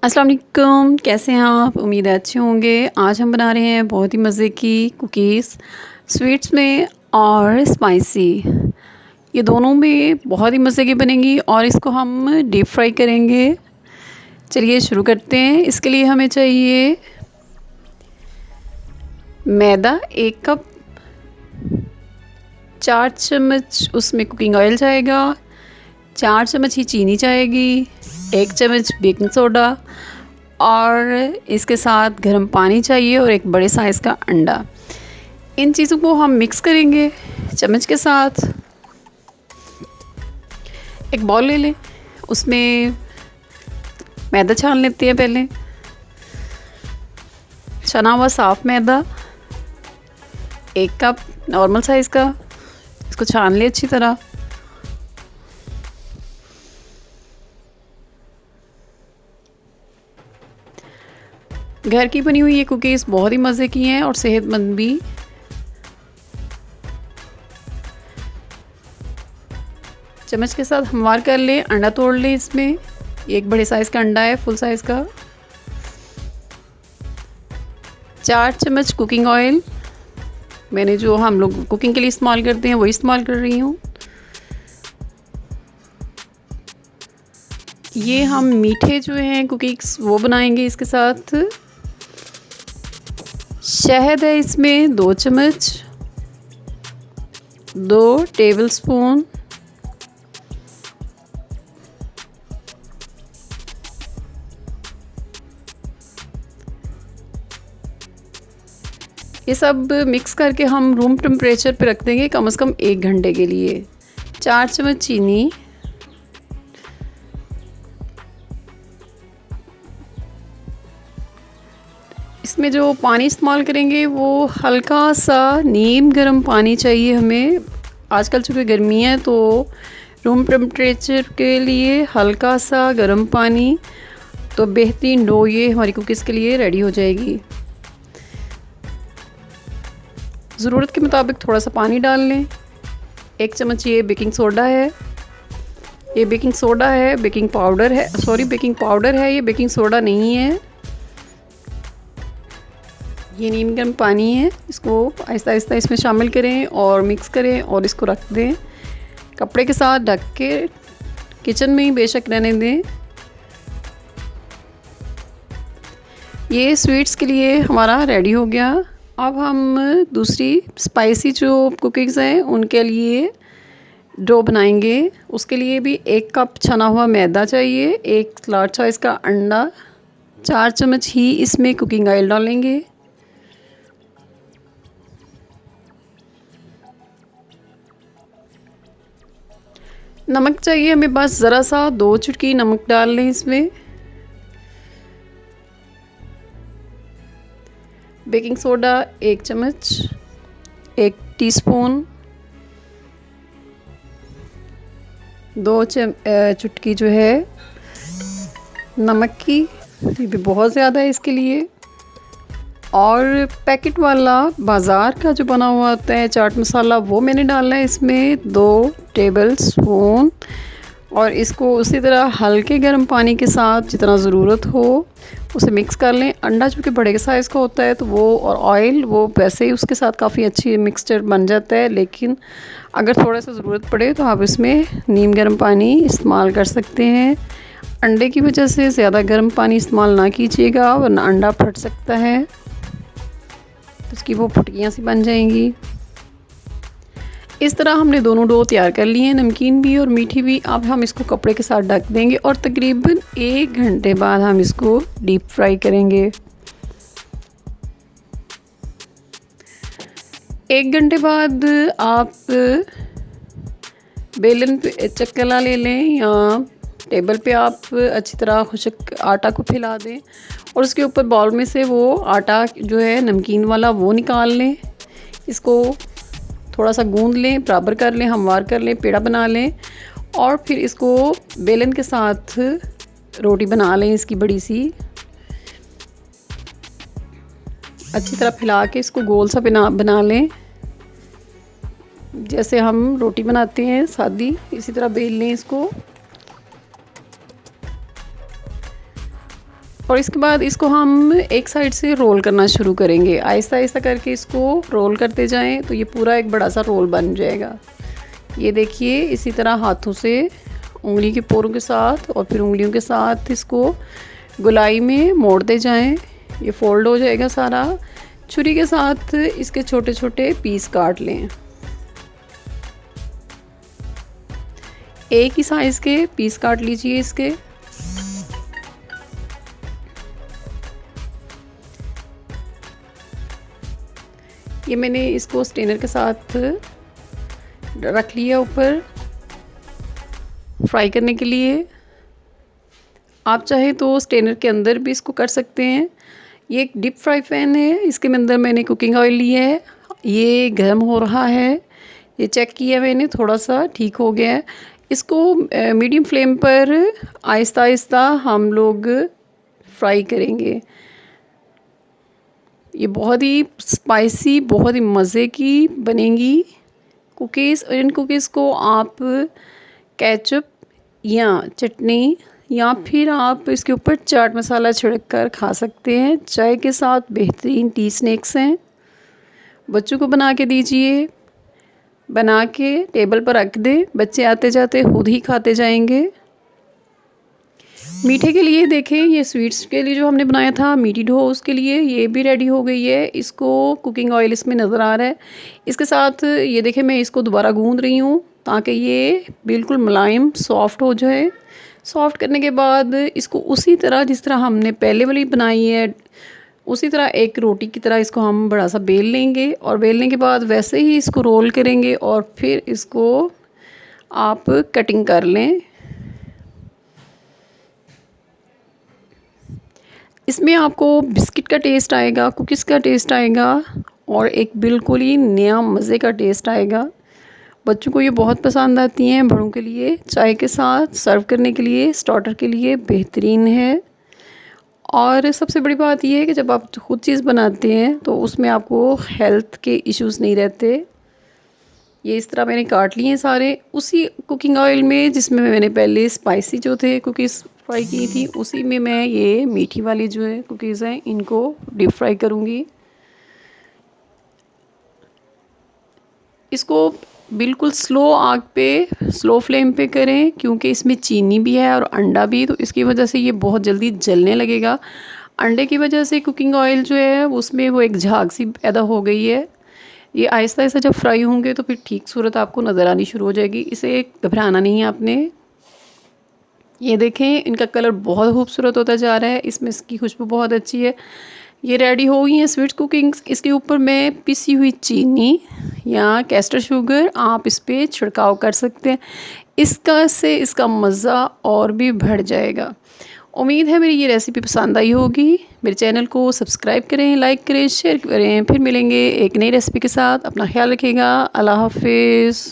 अस्सलाम वालेकुम, कैसे हैं आप? उम्मीद है अच्छे होंगे। आज हम बना रहे हैं बहुत ही मज़े की कुकीज़, स्वीट्स में और स्पाइसी। ये दोनों में बहुत ही मज़े की बनेंगी और इसको हम डीप फ्राई करेंगे। चलिए शुरू करते हैं। इसके लिए हमें चाहिए मैदा 1 कप, 4 चम्मच उसमें कुकिंग ऑयल जाएगा, 4 चम्मच ही चीनी जाएगी, 1 चम्मच बेकिंग सोडा और इसके साथ गर्म पानी चाहिए और एक बड़े साइज़ का अंडा। इन चीज़ों को हम मिक्स करेंगे चम्मच के साथ। एक बाउल ले लें, उसमें मैदा छान लेते हैं पहले। छना हुआ साफ़ मैदा 1 कप नॉर्मल साइज़ का, इसको छान ले अच्छी तरह। घर की बनी हुई ये कुकीज़ बहुत ही मज़े की हैं और सेहतमंद भी। चम्मच के साथ हमवार कर लें, अंडा तोड़ लें। इसमें एक बड़े साइज़ का अंडा है, फुल साइज़ का। 4 चम्मच कुकिंग ऑयल, मैंने जो हम लोग कुकिंग के लिए इस्तेमाल करते हैं वही इस्तेमाल कर रही हूँ। ये हम मीठे जो हैं कुकीज़ वो बनाएंगे इसके साथ। शहद है इसमें 2 चम्मच, 2 टेबलस्पून। ये सब मिक्स करके हम रूम टेम्परेचर पे रख देंगे कम से कम 1 घंटे के लिए। 4 चम्मच चीनी, इसमें जो पानी इस्तेमाल करेंगे वो हल्का सा नीम गर्म पानी चाहिए हमें। आजकल चूँकि गर्मी है तो रूम टेम्परेचर के लिए हल्का सा गर्म पानी, तो बेहतरीन डो ये हमारी कुकीज़ के लिए रेडी हो जाएगी। ज़रूरत के मुताबिक थोड़ा सा पानी डाल लें। 1 चम्मच ये बेकिंग सोडा है, ये बेकिंग सोडा है, बेकिंग पाउडर है, सॉरी बेकिंग पाउडर है ये, बेकिंग सोडा नहीं है। ये नीम गर्म पानी है, इसको आहिस्ता आहिस्ता इसमें शामिल करें और मिक्स करें और इसको रख दें। कपड़े के साथ ढक के किचन में ही बेशक रहने दें। ये स्वीट्स के लिए हमारा रेडी हो गया। अब हम दूसरी स्पाइसी जो कुकीज़ हैं उनके लिए डो बनाएंगे। उसके लिए भी 1 कप छना हुआ मैदा चाहिए, 1 लार्ज साइज़ का अंडा, 4 चम्मच ही इसमें कुकिंग ऑयल डालेंगे। नमक चाहिए हमें, बस ज़रा सा 2 चुटकी नमक डाल लें इसमें। बेकिंग सोडा 1 चम्मच, 1 टीस्पून, 2 चुटकी जो है नमक की, ये भी बहुत ज़्यादा है इसके लिए। और पैकेट वाला बाज़ार का जो बना हुआ होता है चाट मसाला वो मैंने डाला है इसमें 2 टेबलस्पून। और इसको उसी तरह हल्के गर्म पानी के साथ जितना ज़रूरत हो उसे मिक्स कर लें। अंडा चूँकि बड़े साइज़ का होता है तो वो, और ऑयल वो वैसे ही उसके साथ काफ़ी अच्छी मिक्सचर बन जाता है, लेकिन अगर थोड़ा सा ज़रूरत पड़े तो आप इसमें नीम गर्म पानी इस्तेमाल कर सकते हैं। अंडे की वजह से ज़्यादा गर्म पानी इस्तेमाल ना कीजिएगा वरना अंडा फट सकता है, तो उसकी वो फुटकियाँ सी बन जाएंगी। इस तरह हमने दोनों डो तैयार कर लिए हैं, नमकीन भी और मीठी भी। अब हम इसको कपड़े के साथ ढक देंगे और तकरीबन 1 घंटे बाद हम इसको डीप फ्राई करेंगे। 1 घंटे बाद आप बेलन पे चक्ला ले लें या टेबल पे आप अच्छी तरह खुशक आटा को फैला दें और उसके ऊपर बाउल में से वो आटा जो है नमकीन वाला वो निकाल लें। इसको थोड़ा सा गूंद लें, बराबर कर लें, हमवार कर लें, पेड़ा बना लें और फिर इसको बेलन के साथ रोटी बना लें इसकी बड़ी सी। अच्छी तरह फैला के इसको गोल सा बना लें, जैसे हम रोटी बनाते हैं सादी, इसी तरह बेल लें इसको। और इसके बाद इसको हम एक साइड से रोल करना शुरू करेंगे। आहिस्ता आहिस्ता करके इसको रोल करते जाएं तो ये पूरा एक बड़ा सा रोल बन जाएगा। ये देखिए, इसी तरह हाथों से उंगली के पोरों के साथ और फिर उंगलियों के साथ इसको गोलाई में मोड़ते जाएं। ये फोल्ड हो जाएगा सारा। छुरी के साथ इसके छोटे छोटे पीस काट लें। एक ही साइज़ के पीस काट लीजिए इसके। ये मैंने इसको स्टेनर के साथ रख लिया ऊपर फ्राई करने के लिए। आप चाहे तो स्टेनर के अंदर भी इसको कर सकते हैं। ये एक डीप फ्राई पैन है, इसके अंदर मैंने कुकिंग ऑयल लिया है। ये गर्म हो रहा है, ये चेक किया मैंने, थोड़ा सा ठीक हो गया है। इसको मीडियम फ्लेम पर आहिस्ता आहिस्ता हम लोग फ्राई करेंगे। ये बहुत ही स्पाइसी, बहुत ही मज़े की बनेंगी कुकीज़। और इन कुकीज़ को आप केचप या चटनी या फिर आप इसके ऊपर चाट मसाला छिड़क कर खा सकते हैं। चाय के साथ बेहतरीन टी स्नैक्स हैं। बच्चों को बना के दीजिए, बना के टेबल पर रख दें, बच्चे आते जाते खुद ही खाते जाएंगे। मीठे के लिए देखें, ये स्वीट्स के लिए जो हमने बनाया था मीठी डो, उसके लिए ये भी रेडी हो गई है। इसको कुकिंग ऑयल इसमें नज़र आ रहा है। इसके साथ ये देखें, मैं इसको दोबारा गूंद रही हूँ ताकि ये बिल्कुल मुलायम सॉफ्ट हो जाए। सॉफ्ट करने के बाद इसको उसी तरह जिस तरह हमने पहले वाली बनाई है, उसी तरह एक रोटी की तरह इसको हम बड़ा सा बेल लेंगे और बेलने के बाद वैसे ही इसको रोल करेंगे और फिर इसको आप कटिंग कर लें। इसमें आपको बिस्किट का टेस्ट आएगा, कुकीज़ का टेस्ट आएगा और एक बिल्कुल ही नया मज़े का टेस्ट आएगा। बच्चों को ये बहुत पसंद आती हैं। बड़ों के लिए चाय के साथ सर्व करने के लिए, स्टार्टर के लिए बेहतरीन है। और सबसे बड़ी बात यह है कि जब आप खुद चीज़ बनाते हैं तो उसमें आपको हेल्थ के इश्यूज़ नहीं रहते। ये इस तरह मैंने काट लिए हैं सारे, उसी कुकिंग ऑयल में जिसमें मैंने पहले स्पाइसी जो थे कुकीज़ फ्राई की थी, उसी में मैं ये मीठी वाली जो है कुकीज़ हैं इनको डीप फ्राई करूँगी। इसको बिल्कुल स्लो आग पे, स्लो फ्लेम पे करें क्योंकि इसमें चीनी भी है और अंडा भी, तो इसकी वजह से ये बहुत जल्दी जलने लगेगा। अंडे की वजह से कुकिंग ऑयल जो है उसमें वो एक झाग सी पैदा हो गई है। ये आहिस्ता आहिस्ता जब फ्राई होंगे तो फिर ठीक सूरत आपको नज़र आनी शुरू हो जाएगी। इसे घबराना नहीं है आपने। ये देखें, इनका कलर बहुत खूबसूरत होता जा रहा है, इसमें इसकी खुशबू बहुत अच्छी है। ये रेडी हो गई हैं स्वीट कुकिंग्स। इसके ऊपर मैं पिसी हुई चीनी या कैस्टर शुगर आप इस पर छिड़काव कर सकते हैं। इसका मज़ा और भी बढ़ जाएगा। उम्मीद है मेरी ये रेसिपी पसंद आई होगी। मेरे चैनल को सब्सक्राइब करें, लाइक करें, शेयर करें। फिर मिलेंगे एक नई रेसिपी के साथ। अपना ख्याल रखिएगा। अल्लाह हाफिज़।